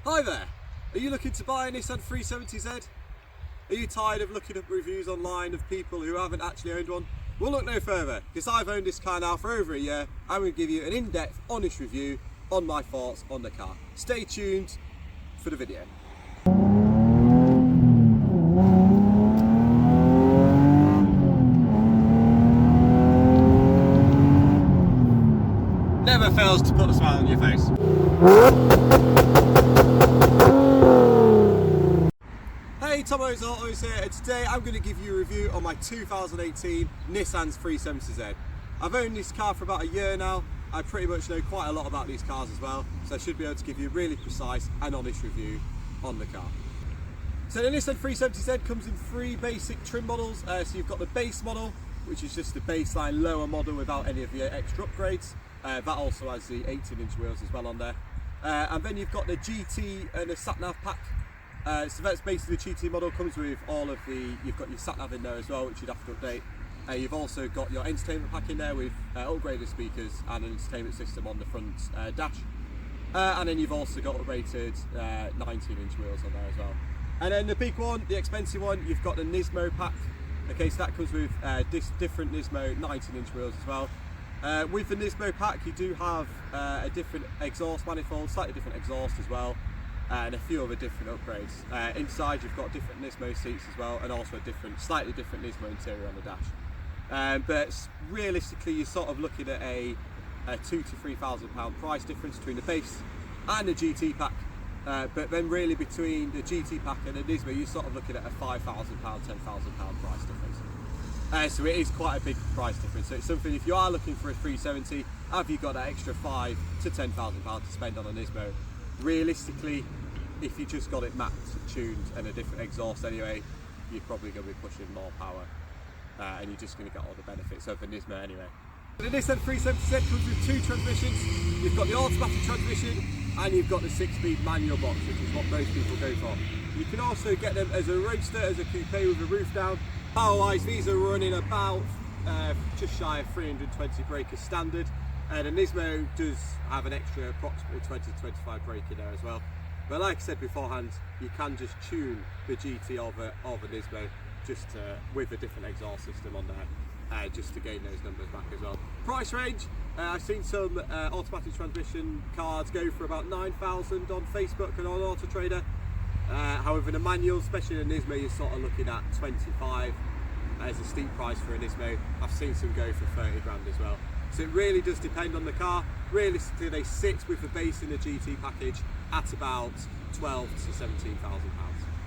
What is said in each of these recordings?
Hi there! Are you looking to buy a Nissan 370Z? Are you tired of looking up reviews online of people who haven't actually owned one? Well, look no further, because I've owned this car now for over a year. I'm going to give you an in-depth, honest review on my thoughts on the car. Stay tuned for the video. Never fails to put a smile on your face. Hey, Tomo's Autos here, and today I'm going to give you a review on my 2018 Nissan 370Z. I've owned this car for about a year now. I pretty much know quite a lot about these cars as well, so I should be able to give you a really precise and honest review on the car. So the Nissan 370Z comes in three basic trim models. So you've got the base model, which is just the baseline lower model without any of the extra upgrades. That also has the 18-inch wheels as well on there. And then you've got the GT and the sat-nav pack. So that's basically the GT model, comes with all of the, you've got your sat-nav in there as well, which you'd have to update. You've also got your entertainment pack in there with upgraded speakers and an entertainment system on the front dash. And then you've also got upgraded 19-inch wheels on there as well. And then the big one, the expensive one, you've got the Nismo pack. Okay, so that comes with different Nismo 19-inch wheels as well. With the Nismo pack, you do have a different exhaust manifold, slightly different exhaust as well, and a few other different upgrades. Inside, you've got different Nismo seats as well, and also a slightly different Nismo interior on the dash. But realistically, you're sort of looking at a £2,000 to £3,000 price difference between the base and the GT pack. But then really between the GT pack and the Nismo, you're sort of looking at a £5,000, £10,000 price difference. So it is quite a big price difference. So it's something, if you are looking for a 370, have you got that extra £5,000 to £10,000 to spend on a Nismo? Realistically, if you just got it mapped, tuned, and a different exhaust anyway, you're probably going to be pushing more power, and you're just going to get all the benefits of a Nismo anyway. The Nissan 370Z comes with two transmissions. You've got the automatic transmission, and you've got the 6-speed manual box, which is what most people go for. You can also get them as a roadster, as a coupe with a roof down. Power-wise, these are running about just shy of 320 brake as standard. And the Nismo does have an extra approximately 20 to 25 brake in there as well. But like I said beforehand, you can just tune the GT of a Nismo just with a different exhaust system on there, just to gain those numbers back as well. Price range, I've seen some automatic transmission cars go for about 9,000 on Facebook and on Auto Trader. However, the manual, especially in a Nismo, you're sort of looking at 25 as a steep price for a Nismo. I've seen some go for 30 grand as well. So it really does depend on the car. Realistically, they sit with the base in the GT package at about £12,000 to £17,000.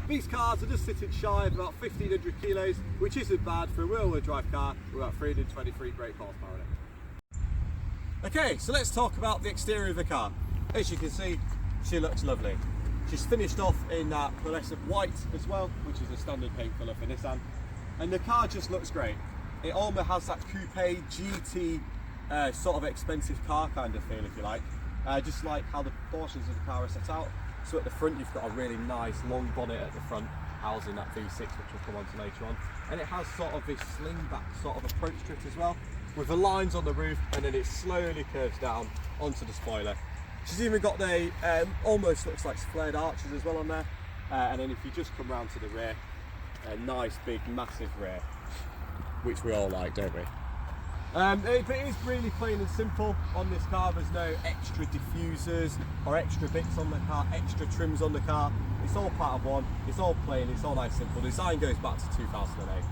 These cars are just sitting shy of about 1,500 kilos, which isn't bad for a wheel-wheel drive car with about 323 brake horsepower in it. Okay, so let's talk about the exterior of the car. As you can see, she looks lovely. She's finished off in that pearlescent white as well, which is a standard paint colour for Nissan. And the car just looks great. It almost has that coupe GT sort of expensive car kind of feel, if you like. Just like how the portions of the car are set out. So at the front, you've got a really nice long bonnet at the front, housing that V6, which we'll come on to later on. And it has sort of this sling back sort of approach to it as well, with the lines on the roof, and then it slowly curves down onto the spoiler. She's even got the, almost looks like flared arches as well on there. And then if you just come round to the rear, a nice big massive rear, which we all like, don't we? But it is really plain and simple on this car. There's no extra diffusers or extra bits on the car, extra trims on the car. It's all part of one, it's all plain, it's all nice simple. The design goes back to 2008.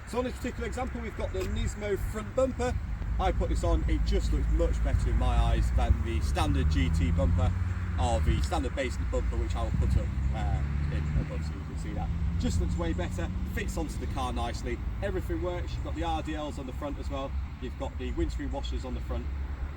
So on this particular example, we've got the Nismo front bumper. I put this on, it just looks much better in my eyes than the standard GT bumper or the standard base bumper, which I will put up in above so you can see that. Just looks way better, fits onto the car nicely, everything works. You've got the RDLs on the front as well, you've got the windscreen washers on the front.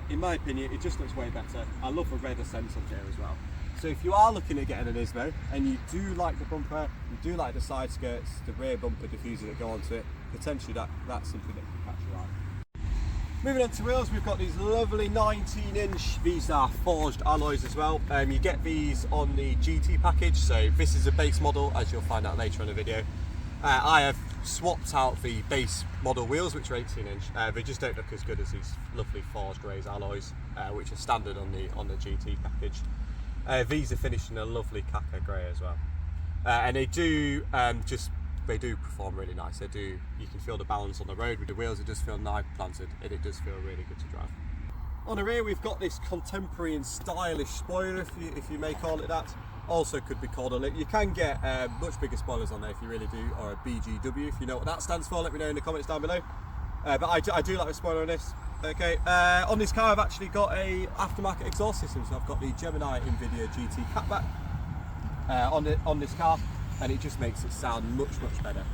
In my opinion, it just looks way better. I love the red accent on here as well. So if you are looking at getting a Nismo and you do like the bumper, you do like the side skirts, the rear bumper diffuser that go onto it, potentially that's something that can catch your eye. Moving on to wheels, we've got these lovely 19-inch, these are forged alloys as well. You get these on the GT package, so this is a base model, as you'll find out later in the video. I have swapped out the base model wheels, which are 18-inch. They just don't look as good as these lovely forged raised alloys, which are standard on the GT package. These are finished in a lovely caca grey as well, and they do they do perform really nice. They do. You can feel the balance on the road with the wheels. It does feel nice planted, and it does feel really good to drive. On the rear, we've got this contemporary and stylish spoiler, if you may call it that. Also could be called a lip. You can get much bigger spoilers on there if you really do, or a BGW if you know what that stands for. Let me know in the comments down below. But I do like the spoiler on this. Okay, on this car I've actually got a aftermarket exhaust system, so I've got the Gemini Nvidia GT catback on this car, and it just makes it sound much better.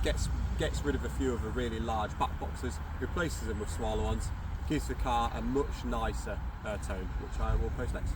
Gets rid of a few of the really large back boxes, replaces them with smaller ones, gives the car a much nicer tone, which I will post next.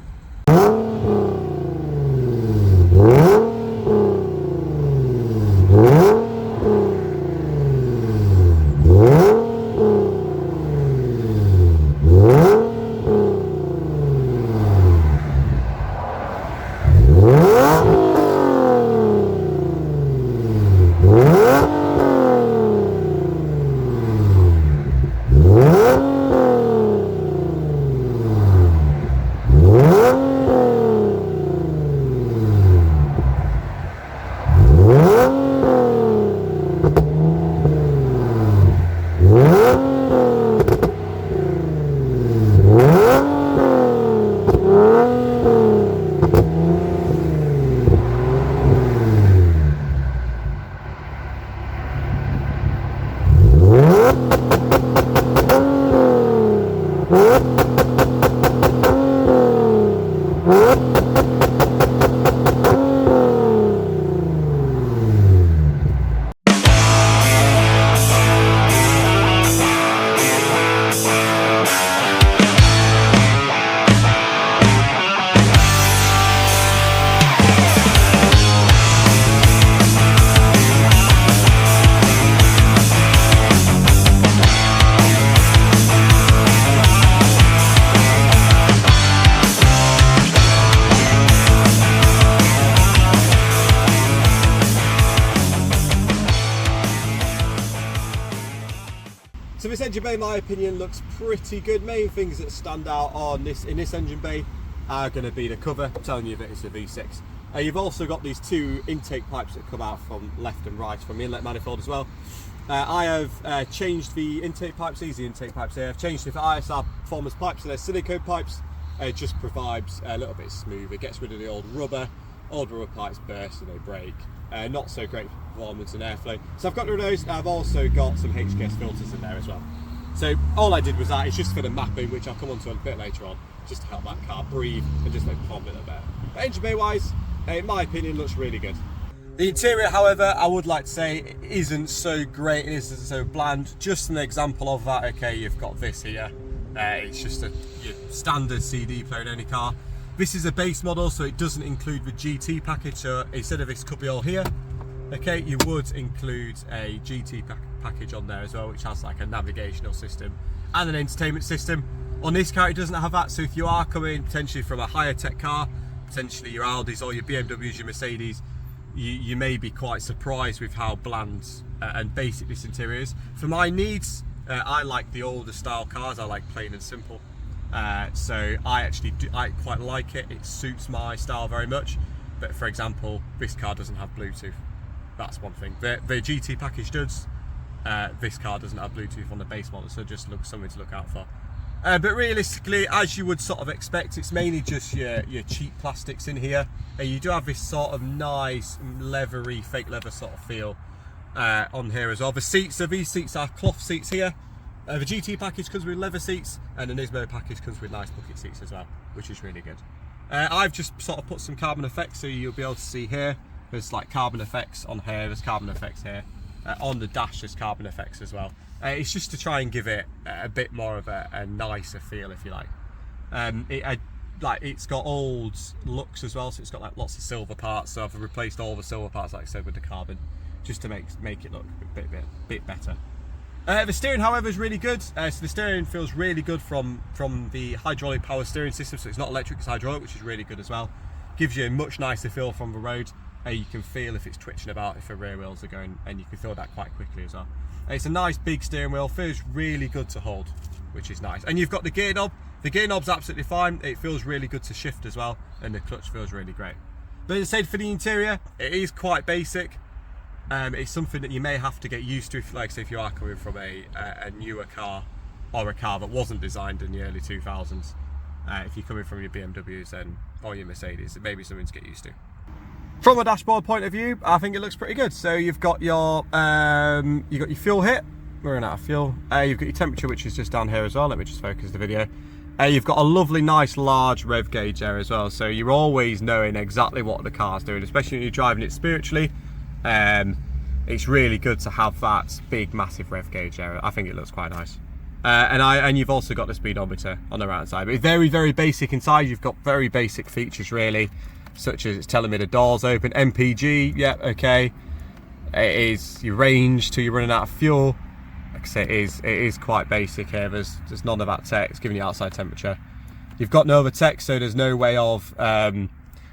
So this engine bay, in my opinion, looks pretty good. Main things that stand out on in this engine bay are going to be the cover. I'm telling you that it's a V6. You've also got these two intake pipes that come out from left and right from the inlet manifold as well. I have changed the intake pipes, these are the intake pipes here. I've changed it for ISR performance pipes, so they're silicone pipes. It just provides a little bit smoother, gets rid of the old rubber. Old rubber pipes burst and they break. Not so great for performance and airflow. So I've got rid of those, and I've also got some HKS filters in there as well. So all I did was that, it's just for the mapping, which I'll come on to a bit later on, just to help that car breathe and just make it perform a bit better. But engine bay wise, in my opinion, looks really good. The interior, however, I would like to say isn't so great, it isn't so bland. Just an example of that, okay, you've got this here. It's just your standard CD player in any car. This is a base model, so it doesn't include the GT package, so instead of this cubbyhole here, okay, you would include a GT package on there as well, which has like a navigational system and an entertainment system. On this car, it doesn't have that, so if you are coming potentially from a higher tech car, potentially your Audis or your BMWs, your Mercedes, you may be quite surprised with how bland and basic this interior is. For my needs, I like the older style cars, I like plain and simple. So I quite like it. It suits my style very much. But for example, this car doesn't have Bluetooth. That's one thing. The GT package does. This car doesn't have Bluetooth on the base model, so just something to look out for. But realistically, as you would sort of expect, it's mainly just your cheap plastics in here. You do have this sort of nice leathery, fake leather sort of feel on here as well. The seats, so these seats are cloth seats here. The GT package comes with leather seats, and the Nismo package comes with nice bucket seats as well, which is really good. I've just sort of put some carbon effects, so you'll be able to see here, there's like carbon effects on here, there's carbon effects here. On the dash there's carbon effects as well. It's just to try and give it a bit more of a nicer feel, if you like. It's got old looks as well, so it's got like lots of silver parts, so I've replaced all the silver parts, like I said, with the carbon, just to make it look a bit better. The steering, however, is really good. So the steering feels really good from the hydraulic power steering system. So it's not electric, it's hydraulic, which is really good as well. Gives you a much nicer feel from the road. You can feel if it's twitching about, if the rear wheels are going, and you can feel that quite quickly as well. It's a nice big steering wheel, feels really good to hold, which is nice. And you've got the gear knob. The gear knob's absolutely fine. It feels really good to shift as well, and the clutch feels really great. But as I said, for the interior, it is quite basic. It's something that you may have to get used to, if you are coming from a newer car or a car that wasn't designed in the early 2000s. If you're coming from your BMWs or your Mercedes, it may be something to get used to. From a dashboard point of view, I think it looks pretty good. So you've got your fuel hit. We're running out of fuel. You've got your temperature, which is just down here as well. Let me just focus the video. You've got a lovely, nice, large rev gauge there as well. So you're always knowing exactly what the car's doing, especially when you're driving it spiritually. It's really good to have that big, massive rev gauge there. I think it looks quite nice. And you've also got the speedometer on the right side. But it's very, very basic inside. You've got very basic features really, such as it's telling me the door's open. MPG, yeah, okay. It is your range till you're running out of fuel. Like I say, it is quite basic here. There's none of that tech. It's giving you outside temperature. You've got no other tech, so there's no way of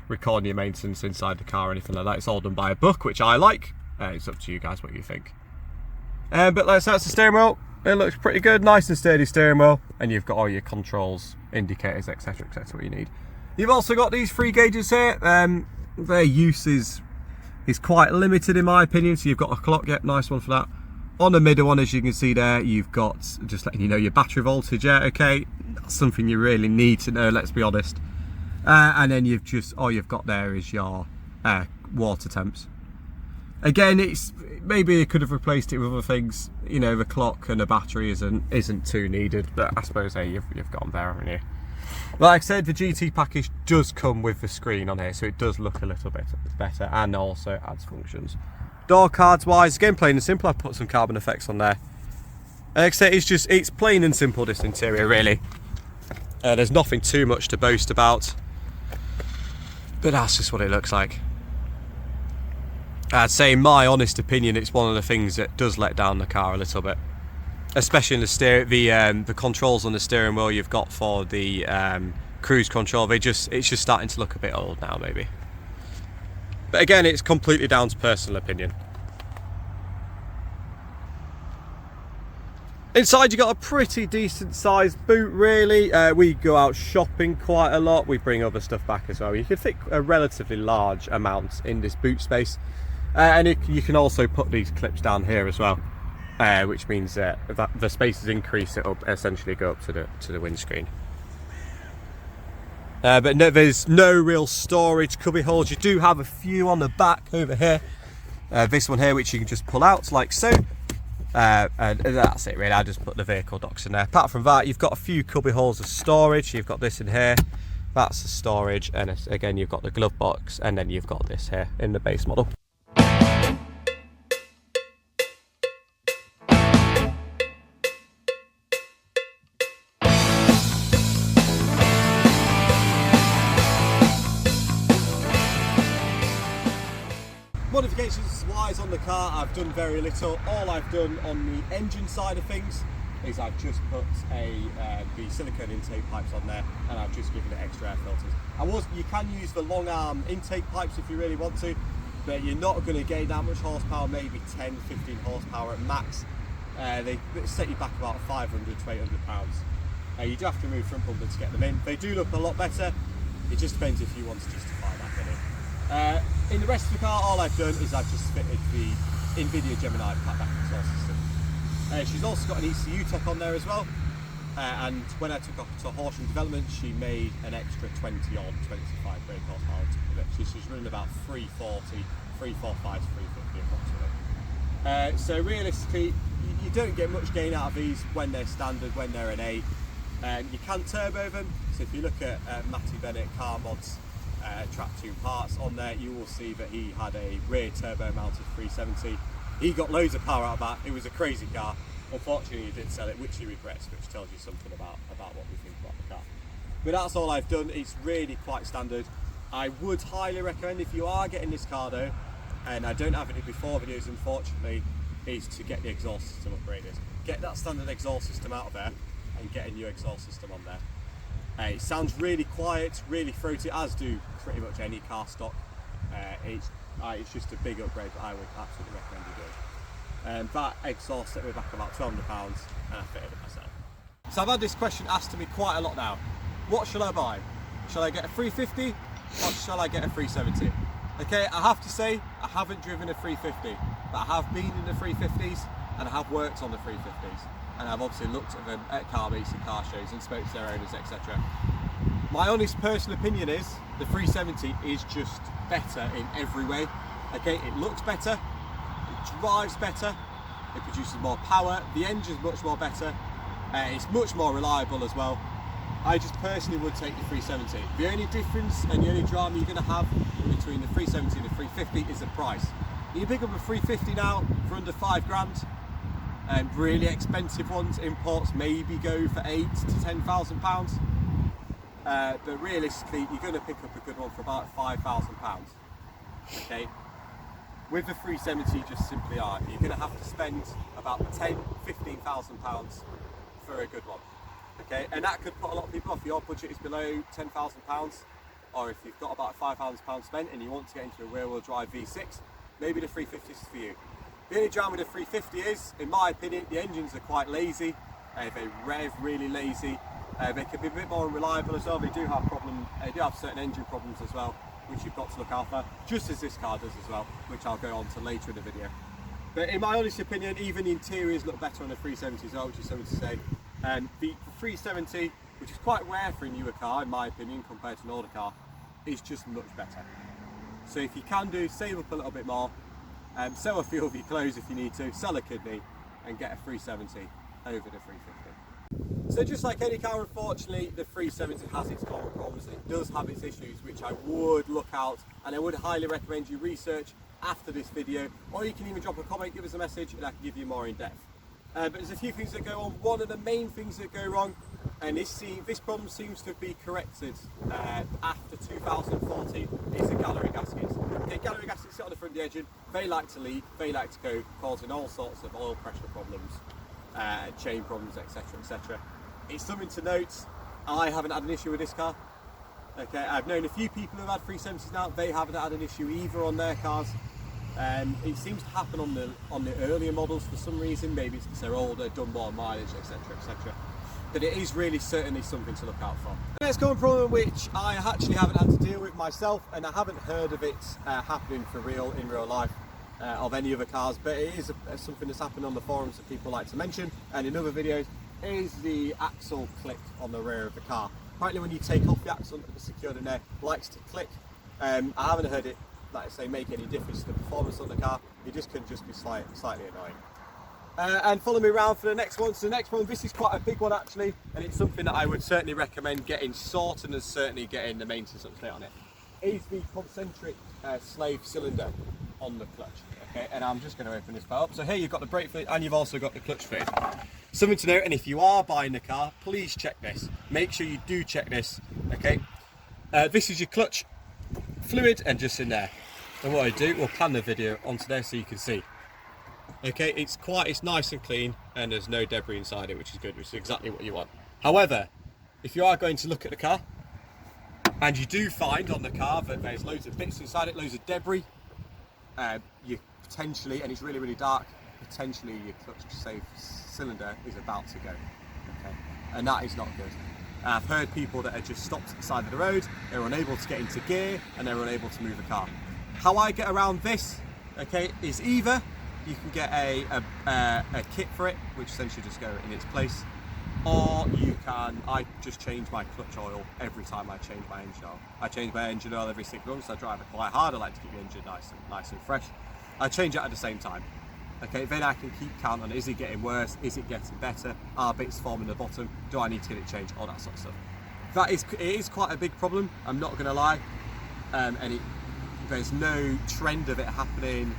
recording your maintenance inside the car or anything like that. It's all done by a book, which I like. It's up to you guys what you think. But that's the steering wheel. It looks pretty good, nice and sturdy steering wheel, and you've got all your controls, indicators, etc, etc, what you need. You've also got these 3 gauges here. Their use is quite limited in my opinion. So you've got a clock, yep, nice one for that. On the middle one, as you can see there, you've got, just letting you know, your battery voltage, yeah, okay. That's something you really need to know, let's be honest. And then all you've got there is your water temps. Again, maybe it could have replaced it with other things. You know, the clock and the battery isn't too needed, but I suppose you've gone there, haven't you? Like I said, the GT package does come with the screen on here, so it does look a little bit better and also adds functions. Door cards wise, again, plain and simple. I've put some carbon effects on there. Like I said, it's plain and simple, this interior really. There's nothing too much to boast about, but that's just what it looks like. I'd say, in my honest opinion, it's one of the things that does let down the car a little bit, especially in the controls on the steering wheel you've got for the cruise control. It's just starting to look a bit old now, maybe. But again, it's completely down to personal opinion. Inside, you got a pretty decent sized boot, really. We go out shopping quite a lot. We bring other stuff back as well. You can fit a relatively large amount in this boot space. And you can also put these clips down here as well, which means that the spaces increase, it up, essentially go up to the windscreen. But no, there's no real storage cubby holes. You do have a few on the back over here. This one here, which you can just pull out like so. And that's it really. I just put the vehicle docks in there. Apart from that, you've got a few cubby holes of storage. You've got this in here. That's the storage, and again, you've got the glove box, and then you've got this here in the base model. Modifications wise on the car, I've done very little. All I've done on the engine side of things is I've just put the silicone intake pipes on there, and I've just given it extra air filters. You can use the long arm intake pipes if you really want to, but you're not going to gain that much horsepower, maybe 10, 15 horsepower at max. They set you back about 500 to 800 pounds. You do have to move front bumper to get them in. They do look a lot better. It just depends if you want to justify that really. In the rest of the car, all I've done is I've just fitted the Nvidia Gemini fatback exhaust system. She's also got an ECU tech on there as well. And when I took her to Horsham Development, she made an extra 20 odd, 25 brake horsepower of it. She's running about 340, 345 to 350 approximately. So realistically, you don't get much gain out of these when they're standard, when they're an 8. You can turbo them. So if you look at Matty Bennett Car Mods Track 2 parts on there, you will see that he had a rear turbo mounted 370. He got loads of power out of that. It was a crazy car. Unfortunately, he did sell it, which he regrets, which tells you something about what we think about the car. But that's all I've done. It's really quite standard. I would highly recommend, if you are getting this car though, and I don't have any before videos unfortunately, is to get the exhaust system upgraded. Get that standard exhaust system out of there and get a new exhaust system on there. It sounds really quiet, really throaty, as do pretty much any car stock. It's just a big upgrade that I would absolutely recommend you do. That exhaust set me back about £200 and I fitted it myself. So I've had this question asked to me quite a lot now. What shall I buy? Shall I get a 350 or shall I get a 370? Okay, I have to say, I haven't driven a 350, but I have been in the 350s and I have worked on the 350s. And I've obviously looked at them at car meets and car shows and spoke to their owners, etc. My honest personal opinion is the 370 is just better in every way. Okay, it looks better, it drives better, it produces more power, the engine's much more better, it's much more reliable as well. I just personally would take the 370. The only difference and the only drama you're going to have between the 370 and the 350 is the price. You pick up a 350 now for under £5,000, and really expensive ones, imports, maybe go for £8,000 to £10,000. But realistically, you're going to pick up a good one for about £5,000. Okay. With the 370, you just simply are. You're going to have to spend about £10,000–15,000 for a good one. Okay, and that could put a lot of people off. Your budget is below £10,000, or if you've got about £5,000 spent and you want to get into a rear-wheel drive V6, maybe the 350 is for you. The only drama with the 350 is, in my opinion, the engines are quite lazy. They rev really lazy. They can be a bit more unreliable as well. They do have certain engine problems as well, which you've got to look out for, just as this car does as well, which I'll go on to later in the video. But in my honest opinion, even the interiors look better on the 370 as well, which is something to say. The 370, which is quite rare for a newer car, in my opinion, compared to an older car, is just much better. So if you can save up a little bit more, sell a few of your clothes if you need to, sell a kidney, and get a 370 over the 350. So just like any car, unfortunately, the 370 has its common problems. It does have its issues, which I would look out, and I would highly recommend you research after this video, or you can even drop a comment, give us a message, and I can give you more in depth. But there's a few things that go on. One of the main things that go wrong, and this problem seems to be corrected after 2014, is the gallery gaskets. Okay, gallery gaskets sit on the front of the engine, they like to leak, they like to go, causing all sorts of oil pressure problems, chain problems, etc, etc. It's something to note, I haven't had an issue with this car. Okay, I've known a few people who've had 370s now, they haven't had an issue either on their cars. It seems to happen on the earlier models for some reason, maybe it's because they're older, done more mileage, etc, etc. But it is really certainly something to look out for. The next common problem which I actually haven't had to deal with myself, and I haven't heard of it happening for real in real life of any other cars, but it is something that's happened on the forums that people like to mention and in other videos, is the axle click on the rear of the car. Apparently when you take off the axle that's secured in there, it likes to click. I haven't heard it, like I say, make any difference to the performance on the car. It just can just be slightly annoying. And follow me around for the next one. So the next one, this is quite a big one actually, and it's something that I would certainly recommend getting sorted and certainly getting the maintenance up to date on it. Is the concentric slave cylinder on the clutch. Okay, and I'm just going to open this part up. So here you've got the brake fluid and you've also got the clutch fluid. Something to note, and if you are buying the car, please check this. Make sure you do check this. Okay, this is your clutch fluid and just in there. And what I do, we'll pan the video onto there so you can see. Okay, it's nice and clean and there's no debris inside it, which is good, which is exactly what you want. However, if you are going to look at the car and you do find on the car that there's loads of bits inside it, loads of debris, you potentially, and it's really, really dark, potentially your clutch safe cylinder is about to go. Okay, and that is not good. I've heard people that are just stopped at the side of the road, they're unable to get into gear and they're unable to move the car. How I get around this, okay, is either you can get a kit for it, which essentially just go in its place, or you can, I just change my clutch oil every time I change my engine oil. I change my engine oil every 6 months, I drive it quite hard, I like to keep the engine nice and fresh. I change it at the same time. Okay, then I can keep count on, is it getting worse, is it getting better, are bits forming at the bottom, do I need to get it changed, all that sort of stuff. It is quite a big problem, I'm not going to lie, and there's no trend of it happening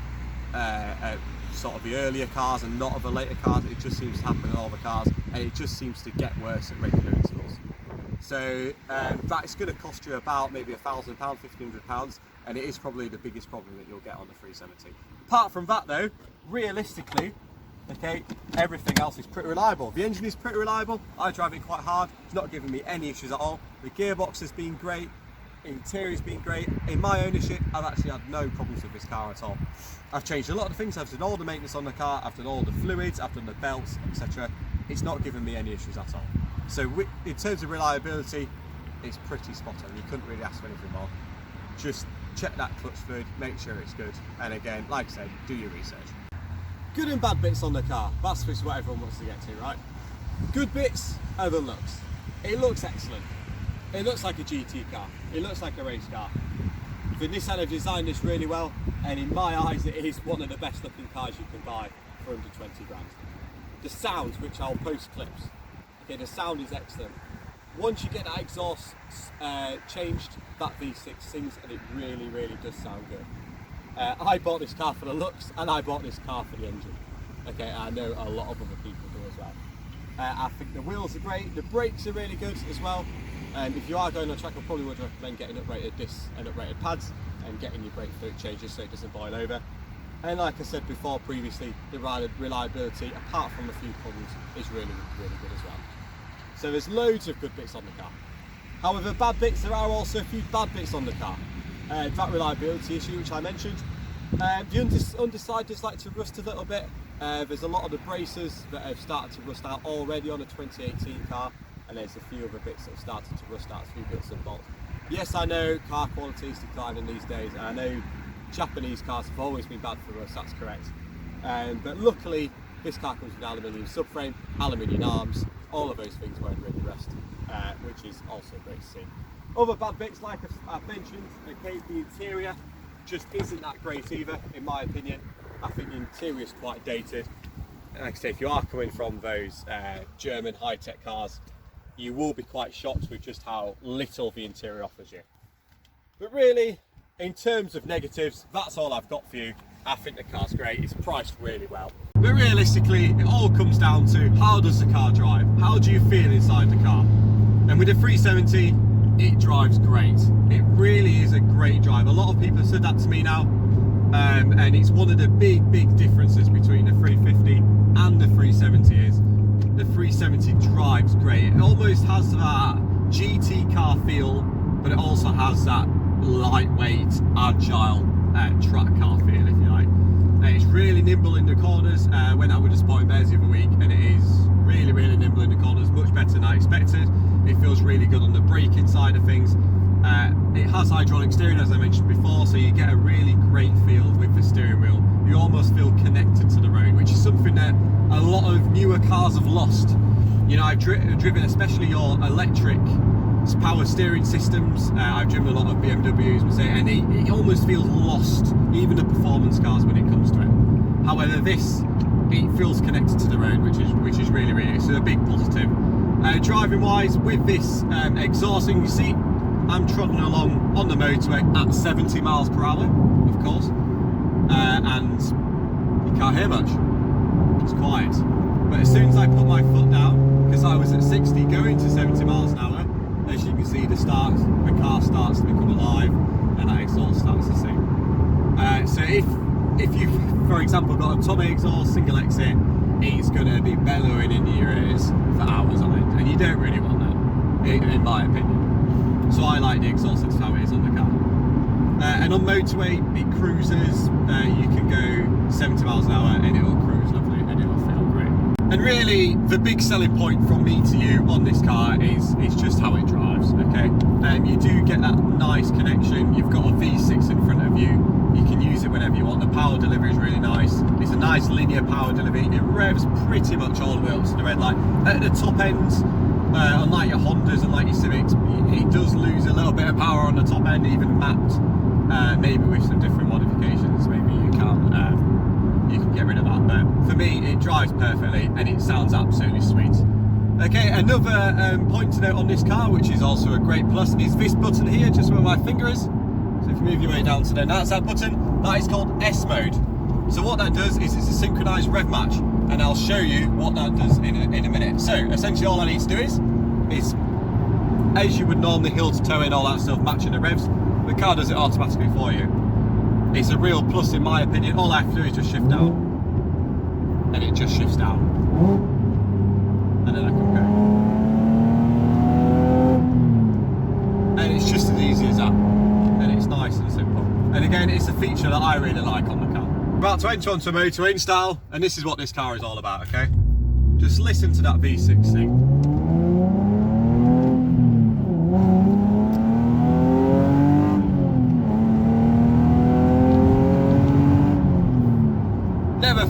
at sort of the earlier cars and not of the later cars. It just seems to happen in all the cars, and it just seems to get worse at regular intervals. So that is going to cost you about maybe £1,000, £1,500, and it is probably the biggest problem that you'll get on the 370. Apart from that though, realistically, okay, everything else is pretty reliable. The engine is pretty reliable, I drive it quite hard, it's not giving me any issues at all. The gearbox has been great, interior's been great. In my ownership, I've actually had no problems with this car at all. I've changed a lot of things, I've done all the maintenance on the car, I've done all the fluids, I've done the belts, etc. It's not given me any issues at all. So in terms of reliability, it's pretty spot on. You couldn't really ask for anything more. Just check that clutch fluid, make sure it's good, and again, like I said, do your research. Good and bad bits on the car, that's what everyone wants to get to, right? Good bits are the looks. It looks excellent. It looks like a GT car. It looks like a race car. The Nissan have designed this really well, and in my eyes it is one of the best looking cars you can buy for under 20 grand. The sound, which I'll post clips, okay, the sound is excellent. Once you get that exhaust changed, that V6 sings, and it really, really does sound good. I bought this car for the looks, and I bought this car for the engine. Okay, I know a lot of other people do as well. I think the wheels are great, the brakes are really good as well. If you are going on track, I probably would recommend getting uprated discs and uprated pads and getting your brake fluid changes so it doesn't boil over. And like I said before previously, the reliability, apart from a few problems, is really, really good as well. So there's loads of good bits on the car. However, bad bits, there are also a few bad bits on the car. That reliability issue which I mentioned. The underside does like to rust a little bit. There's a lot of the bracers that have started to rust out already on a 2018 car, and there's a few other bits that have started to rust out, a few bits and bolts. Yes, I know car quality is declining these days, and I know Japanese cars have always been bad for us, that's correct. But luckily, this car comes with aluminium subframe, aluminium arms, all of those things won't really rust, which is also great to see. Other bad bits, like I've mentioned, okay, the interior just isn't that great either, in my opinion. I think the interior is quite dated. Like I say, if you are coming from those German high-tech cars, you will be quite shocked with just how little the interior offers you. But really, in terms of negatives, that's all I've got for you. I think the car's great, it's priced really well. But realistically, it all comes down to how does the car drive? How do you feel inside the car? And with the 370, it drives great. It really is a great drive. A lot of people have said that to me now, and it's one of the big differences between the 350 and the 370 is the 370 drives great. It almost has that GT car feel, but it also has that lightweight, agile track car feel, if you like. It's really nimble in the corners. Went out with a Sporting Bears the other week, and it is really nimble in the corners, much better than I expected. It feels really good on the braking side of things. It has hydraulic steering, as I mentioned before, so you get a really great feel with the steering wheel. You almost feel connected to the road, which is something that a lot of newer cars have lost. You know, I've driven especially your electric power steering systems. I've driven a lot of BMWs, and it almost feels lost, even the performance cars when it comes to it. However, it feels connected to the road, which is really so a big positive. Driving wise, with this exhausting, you see, I'm trotting along on the motorway at 70 miles per hour, of course, and you can't hear much. It's quiet. But as soon as I put my foot down, because I was at 60 going to 70 miles an hour, as you can see, the car starts to become alive, and that exhaust starts to sing. So if you've, for example, got a Tommy exhaust single exit, it's going to be bellowing in your ears for hours on end, and you don't really want that, in my opinion. So I like the exhaust, that's how it is on the car. And on motorway, it cruises. You can go 70 miles an hour, and it will cruise lovely, and it will feel great. And really, the big selling point from me to you on this car is just how it drives, okay? You do get that nice connection. You've got a V6 in front of you. You can use it whenever you want. The power delivery is really nice. It's a nice linear power delivery. It revs pretty much all the way up to the red light. At the top end, unlike your Hondas and like your Civics, it does lose a little bit of power on the top end, even mapped. Maybe with some different modifications, maybe you can get rid of that. But for me, it drives perfectly and it sounds absolutely sweet. Okay, another point to note on this car, which is also a great plus, is this button here, just where my finger is. So if you move your way down to the outside button, that is called S mode. So what that does is it's a synchronized rev match, and I'll show you what that does in a minute. So essentially all I need to do is as you would normally hill to toe in, all that stuff, matching the revs, the car does it automatically for you. It's a real plus in my opinion. All I have to do is just shift down, and it just shifts down, and then I can go. And it's just as easy as that, and it's nice and simple. And again, it's a feature that I really like on the car. About to enter onto motorway style, and this is what this car is all about, okay? Just listen to that V6 thing.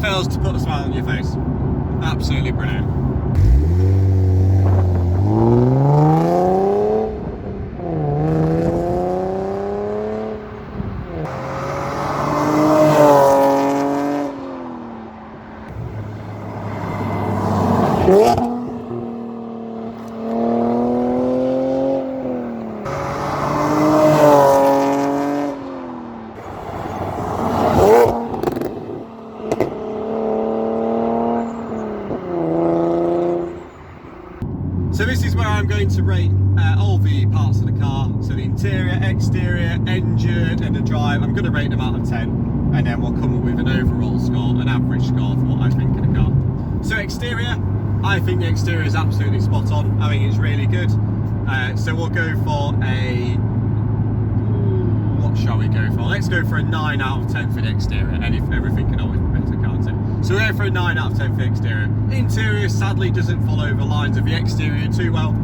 fails to put a smile on your face. Absolutely brilliant. So this is where I'm going to rate all the parts of the car. So the interior, exterior, engine and the drive. I'm going to rate them out of 10 and then we'll come up with an overall score, an average score for what I think of the car. So exterior, I think the exterior is absolutely spot on. I think it's really good. So we'll go for a, what shall we go for? Let's go for a 9 out of 10 for the exterior, and if everything can always be better, can't it? So we're going for a 9 out of 10 for the exterior. Interior sadly doesn't follow the lines of the exterior too well,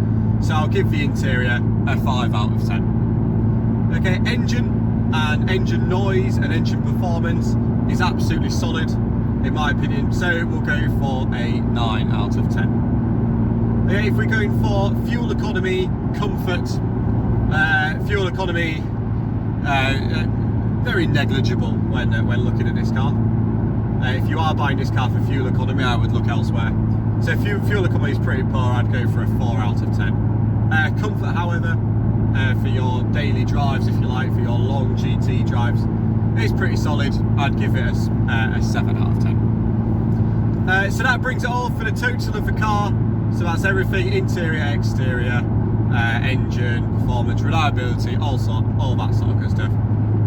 so I'll give the interior a 5 out of 10. Okay, engine and engine noise and engine performance is absolutely solid in my opinion, so we'll go for a 9 out of 10. Okay, if we're going for fuel economy, comfort, fuel economy, very negligible when looking at this car. If you are buying this car for fuel economy, I would look elsewhere. So if fuel economy is pretty poor, I'd go for a 4 out of 10. Comfort, however, for your daily drives, if you like, for your long GT drives, it's pretty solid. I'd give it a 7 out of 10. So that brings it all for the total of the car. So that's everything, interior, exterior, engine, performance, reliability, all that sort of good stuff.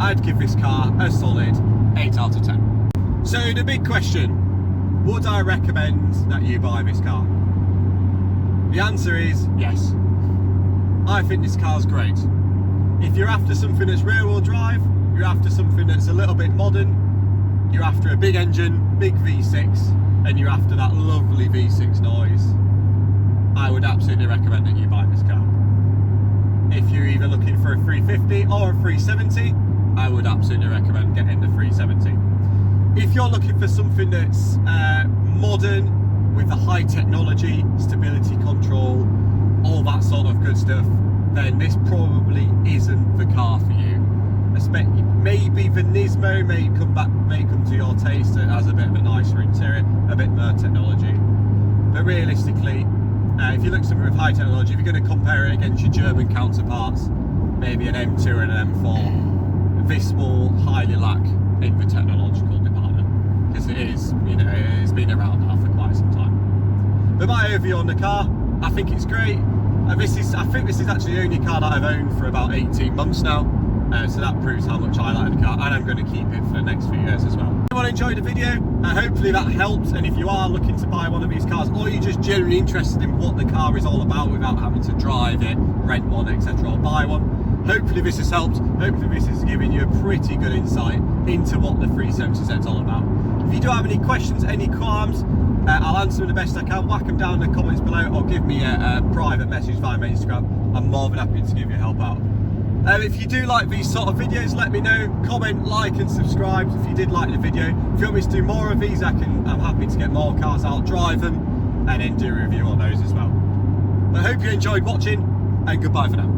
I'd give this car a solid 8 out of 10. So the big question, would I recommend that you buy this car? The answer is yes. I think this car's great. If you're after something that's rear-wheel drive, you're after something that's a little bit modern, you're after a big engine, big V6, and you're after that lovely V6 noise, I would absolutely recommend that you buy this car. If you're either looking for a 350 or a 370, I would absolutely recommend getting the 370. If you're looking for something that's modern, with the high technology, stability control, all that sort of good stuff, then this probably isn't the car for you. Maybe the Nismo may come to your taste. It has a bit of a nicer interior, a bit more technology. But realistically, if you look at something with high technology, if you're going to compare it against your German counterparts, maybe an M2 and an M4, this will highly lack in the technological department, because it is, you know, it's been around now for quite some time. But my overview on the car, I think it's great. I think this is actually the only car that I've owned for about 18 months now. So that proves how much I like the car, and I'm going to keep it for the next few years as well. If you enjoyed the video, hopefully that helps, and if you are looking to buy one of these cars, or you're just generally interested in what the car is all about without having to drive it, rent one, etc., or buy one, hopefully this has helped. Hopefully this is giving you a pretty good insight into what the 370Z is all about. If you do have any questions, any qualms, I'll answer them the best I can. Whack them down in the comments below, or give me a private message via my Instagram. I'm more than happy to give you help out. If you do like these sort of videos, let me know. Comment, like and subscribe if you did like the video. If you want me to do more of these, I'm happy to get more cars out, drive them, and then do a review on those as well. I hope you enjoyed watching, and goodbye for now.